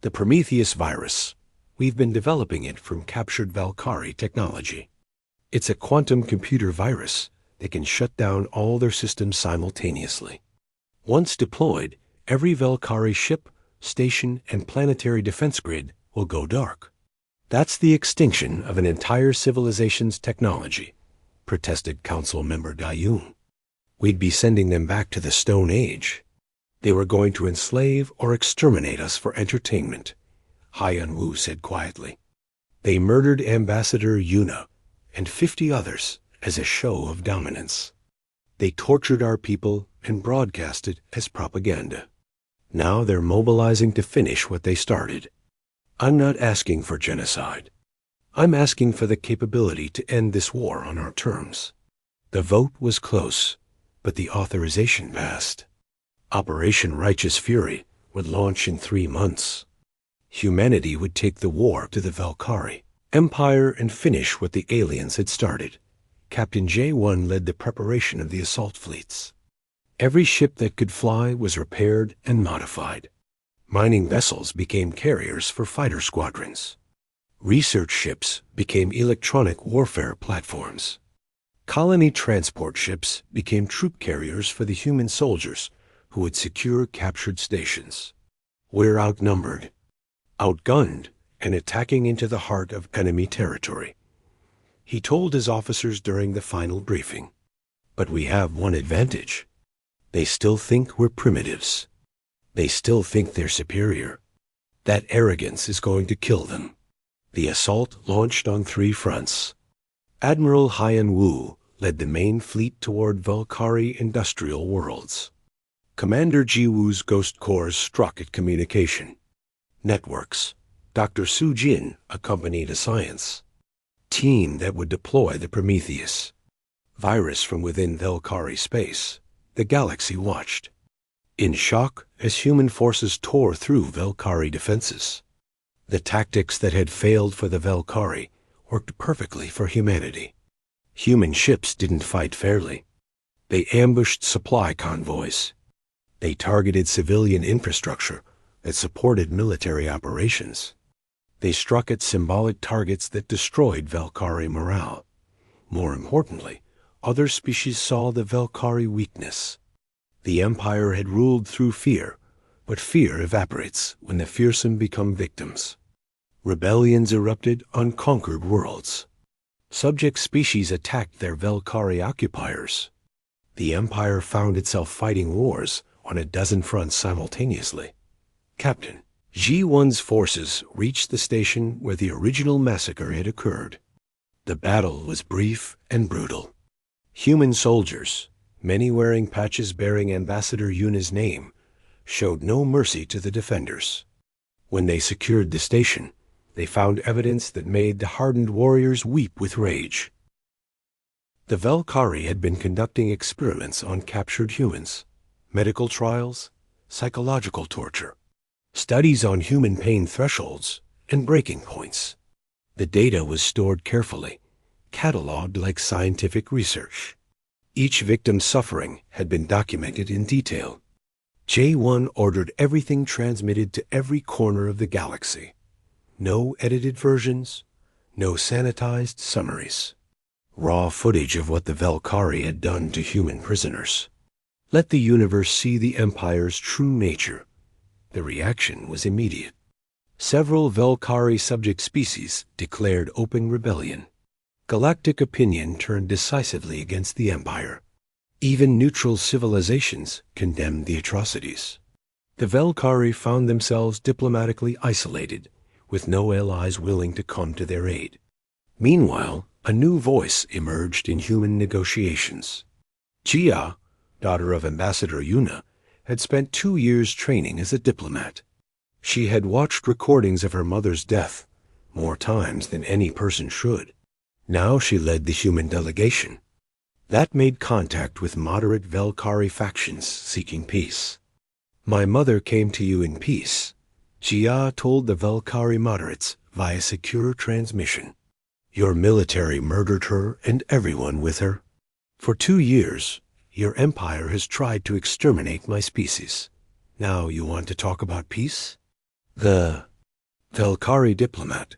The Prometheus virus. We've been developing it from captured Velkari technology. It's a quantum computer virus that can shut down all their systems simultaneously. Once deployed, every Velkari ship, station, and planetary defense grid will go dark. That's the extinction of an entire civilization's technology," protested Council Member Dayun. "We'd be sending them back to the Stone Age." They were going to enslave or exterminate us for entertainment, Haiyan Wu said quietly. They murdered Ambassador Yuna and 50 others as a show of dominance. They tortured our people and broadcast it as propaganda. Now they're mobilizing to finish what they started. I'm not asking for genocide. I'm asking for the capability to end this war on our terms. The vote was close, but the authorization passed. Operation Righteous Fury would launch in 3 months. Humanity would take the war to the Valkyrie Empire and finish what the aliens had started. Captain J1 led the preparation of the assault fleets. Every ship that could fly was repaired and modified. Mining vessels became carriers for fighter squadrons. Research ships became electronic warfare platforms. Colony transport ships became troop carriers for the human soldiers who would secure captured stations. We're outnumbered, outgunned, and attacking into the heart of enemy territory, he told his officers during the final briefing. But we have one advantage. They still think we're primitives. They still think they're superior. That arrogance is going to kill them. The assault launched on 3 fronts. Admiral Haiyan Wu led the main fleet toward Valkyrie industrial worlds. Commander Ji Wu's Ghost Corps struck at communication. Networks. Dr. Su Jin accompanied a science team that would deploy the Prometheus. Virus from within Valkyrie space. The galaxy watched, in shock as human forces tore through Valkyrie defenses. The tactics that had failed for the Valkyrie worked perfectly for humanity. Human ships didn't fight fairly. They ambushed supply convoys. They targeted civilian infrastructure that supported military operations. They struck at symbolic targets that destroyed Valkyrie morale. More importantly, other species saw the Valkyrie weakness. The Empire had ruled through fear, but fear evaporates when the fearsome become victims. Rebellions erupted on conquered worlds. Subject species attacked their Valkyrie occupiers. The Empire found itself fighting wars on a dozen fronts simultaneously. Captain, G1's forces reached the station where the original massacre had occurred. The battle was brief and brutal. Human soldiers, many wearing patches bearing Ambassador Yuna's name, showed no mercy to the defenders. When they secured the station, they found evidence that made the hardened warriors weep with rage. The Valkyrie had been conducting experiments on captured humans, medical trials, psychological torture, studies on human pain thresholds and breaking points. The data was stored carefully, cataloged like scientific research. Each victim's suffering had been documented in detail. J1 ordered everything transmitted to every corner of the galaxy. No edited versions, no sanitized summaries. Raw footage of what the Valkyrie had done to human prisoners. Let the universe see the Empire's true nature. The reaction was immediate. Several Valkyrie subject species declared open rebellion. Galactic opinion turned decisively against the Empire. Even neutral civilizations condemned the atrocities. The Valkyrie found themselves diplomatically isolated, with no allies willing to come to their aid. Meanwhile, a new voice emerged in human negotiations. Jia, daughter of Ambassador Yuna, had spent 2 years training as a diplomat. She had watched recordings of her mother's death, more times than any person should. Now she led the human delegation. That made contact with moderate Valkyrie factions seeking peace. My mother came to you in peace, Jia told the Valkyrie moderates via secure transmission. Your military murdered her and everyone with her. For 2 years, your empire has tried to exterminate my species. Now you want to talk about peace? The Valkyrie diplomat,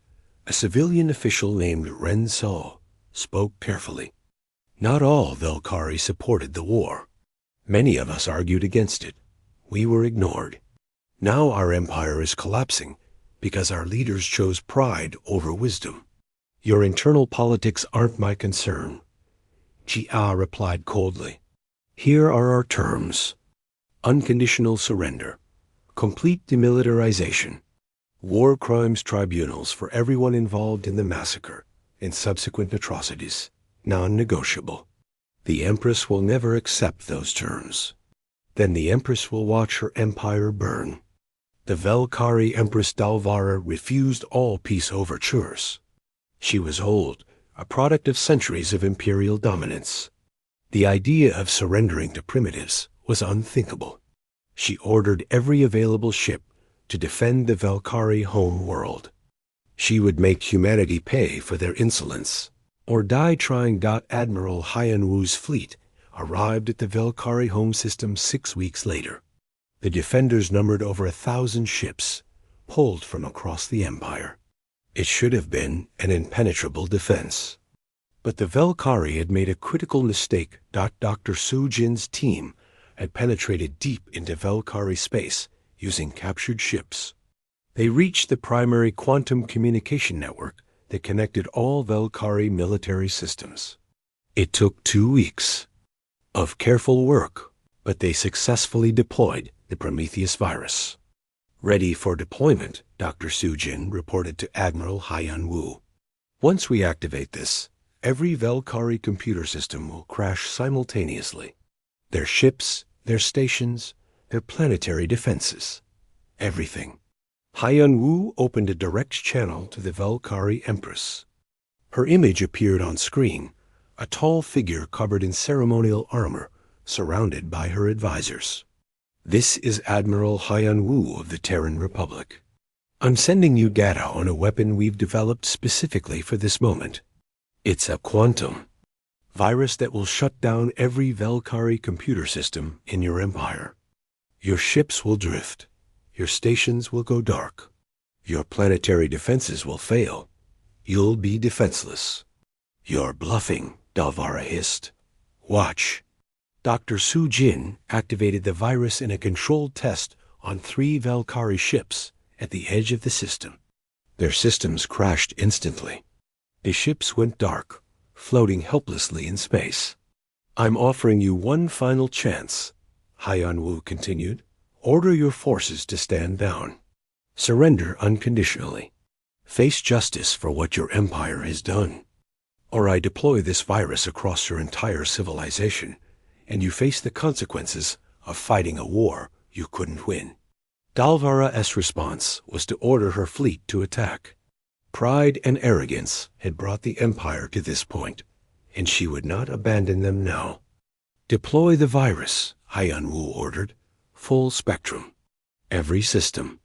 a civilian official named Ren So, spoke carefully. Not all Valkyrie supported the war. Many of us argued against it. We were ignored. Now our empire is collapsing because our leaders chose pride over wisdom. Your internal politics aren't my concern. Jia replied coldly. Here are our terms. unconditional surrender, complete demilitarization, war crimes tribunals for everyone involved in the massacre and subsequent atrocities, non-negotiable. The Empress will never accept those terms. Then the Empress will watch her empire burn. The Velkari Empress Dalvara refused all peace overtures. She was old, a product of centuries of imperial dominance. The idea of surrendering to primitives was unthinkable. She ordered every available ship to defend the Velkari home world. She would make humanity pay for their insolence, or die trying. Admiral Hyan Wu's fleet arrived at the Velkari home system 6 weeks later. The defenders numbered over 1,000 ships, pulled from across the empire. It should have been an impenetrable defense. But the Velkari had made a critical mistake. Dr. Sujin's team had penetrated deep into Velkari space using captured ships. They reached the primary quantum communication network that connected all Velkari military systems. It took 2 weeks of careful work, but they successfully deployed the Prometheus virus. Ready for deployment, Dr. Sujin reported to Admiral Hyan Wu. Once we activate this, every Velkari computer system will crash simultaneously. Their ships, their stations, their planetary defenses. Everything. Hyan Wu opened a direct channel to the Velkari Empress. Her image appeared on screen, a tall figure covered in ceremonial armor, surrounded by her advisors. This is Admiral Hyan Wu of the Terran Republic. I'm sending you data on a weapon we've developed specifically for this moment. It's a quantum virus that will shut down every Velkari computer system in your empire. Your ships will drift. Your stations will go dark. Your planetary defenses will fail. You'll be defenseless. You're bluffing, Dalvara hissed. Watch. Dr. Sujin activated the virus in a controlled test on 3 Velkari ships at the edge of the system. Their systems crashed instantly. The ships went dark, floating helplessly in space. I'm offering you one final chance, Hyan Wu continued. Order your forces to stand down. Surrender unconditionally. Face justice for what your empire has done. Or I deploy this virus across your entire civilization, and you face the consequences of fighting a war you couldn't win. Dalvara's response was to order her fleet to attack. Pride and arrogance had brought the empire to this point, and she would not abandon them now. Deploy the virus, Hyan Wu ordered. Full spectrum. Every system.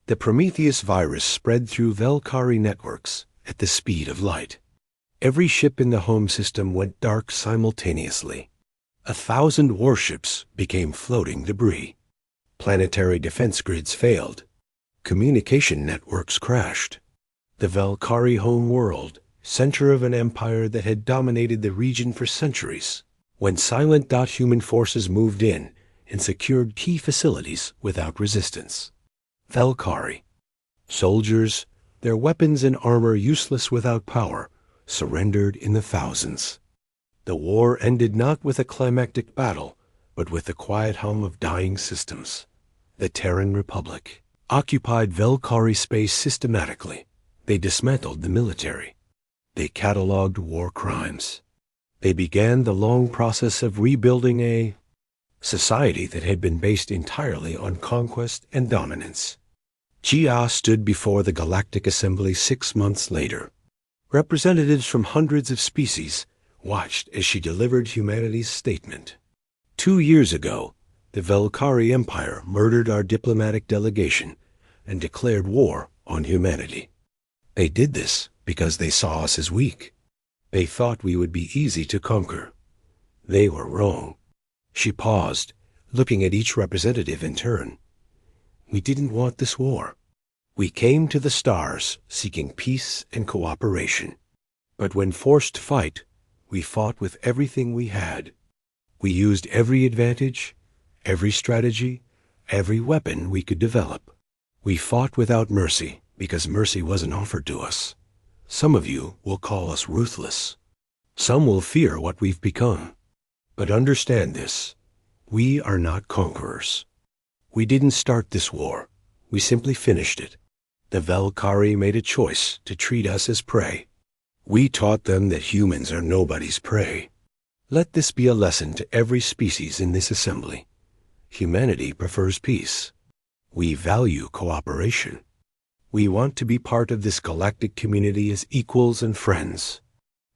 The Prometheus virus spread through Velkari networks at the speed of light. Every ship in the home system went dark simultaneously. 1,000 warships became floating debris. Planetary defense grids failed. Communication networks crashed. The Velkari home world, center of an empire that had dominated the region for centuries, when silent. Human forces moved in and secured key facilities without resistance. Velkari. Soldiers, their weapons and armor useless without power, surrendered in the thousands. The war ended not with a climactic battle, but with the quiet hum of dying systems. The Terran Republic occupied Velkari space systematically. They dismantled the military. They cataloged war crimes. They began the long process of rebuilding a society that had been based entirely on conquest and dominance. Jia stood before the Galactic Assembly 6 months later. Representatives from hundreds of species watched as she delivered humanity's statement. 2 years ago, the Velkari Empire murdered our diplomatic delegation and declared war on humanity. They did this because they saw us as weak. They thought we would be easy to conquer. They were wrong. She paused, looking at each representative in turn. We didn't want this war. We came to the stars seeking peace and cooperation. But when forced to fight, we fought with everything we had. We used every advantage, every strategy, every weapon we could develop. We fought without mercy because mercy wasn't offered to us. Some of you will call us ruthless. Some will fear what we've become. But understand this. We are not conquerors. We didn't start this war. We simply finished it. The Velkari made a choice to treat us as prey. We taught them that humans are nobody's prey. Let this be a lesson to every species in this assembly. Humanity prefers peace. We value cooperation. We want to be part of this galactic community as equals and friends.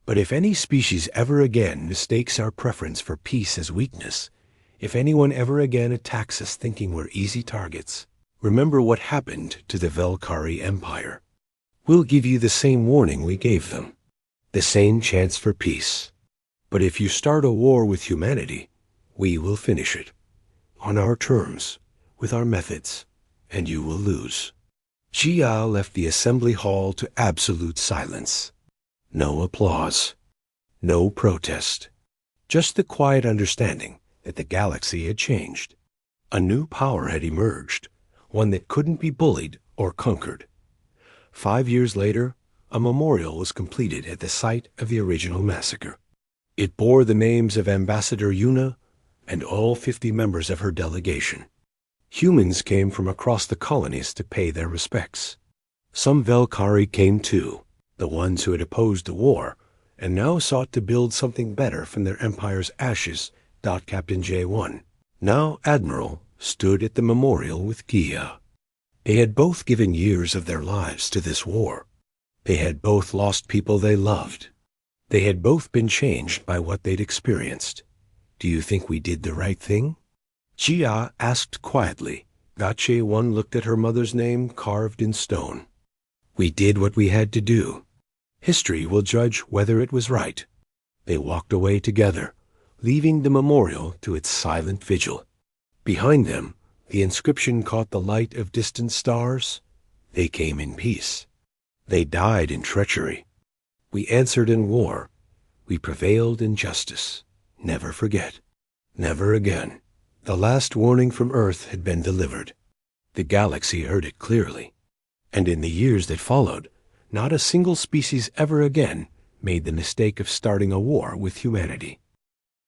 But if any species ever again mistakes our preference for peace as weakness, if anyone ever again attacks us thinking we're easy targets, remember what happened to the Velkari Empire. We'll give you the same warning we gave them, the same chance for peace. But if you start a war with humanity, we will finish it, on our terms, with our methods, and you will lose. Jia left the assembly hall to absolute silence. No applause. No protest. Just the quiet understanding that the galaxy had changed. A new power had emerged, one that couldn't be bullied or conquered. 5 years later, a memorial was completed at the site of the original massacre. It bore the names of Ambassador Yuna and all 50 members of her delegation. Humans came from across the colonies to pay their respects. Some Velkari came too, the ones who had opposed the war, and now sought to build something better from their empire's ashes. Captain J1, now Admiral, stood at the memorial with Gia. They had both given years of their lives to this war. They had both lost people they loved. They had both been changed by what they'd experienced. Do you think we did the right thing? Gia asked quietly. Gache-1 looked at her mother's name carved in stone. We did what we had to do. History will judge whether it was right. They walked away together, leaving the memorial to its silent vigil. Behind them, the inscription caught the light of distant stars. They came in peace. They died in treachery. We answered in war. We prevailed in justice. Never forget. Never again. The last warning from Earth had been delivered. The galaxy heard it clearly. And in the years that followed, not a single species ever again made the mistake of starting a war with humanity.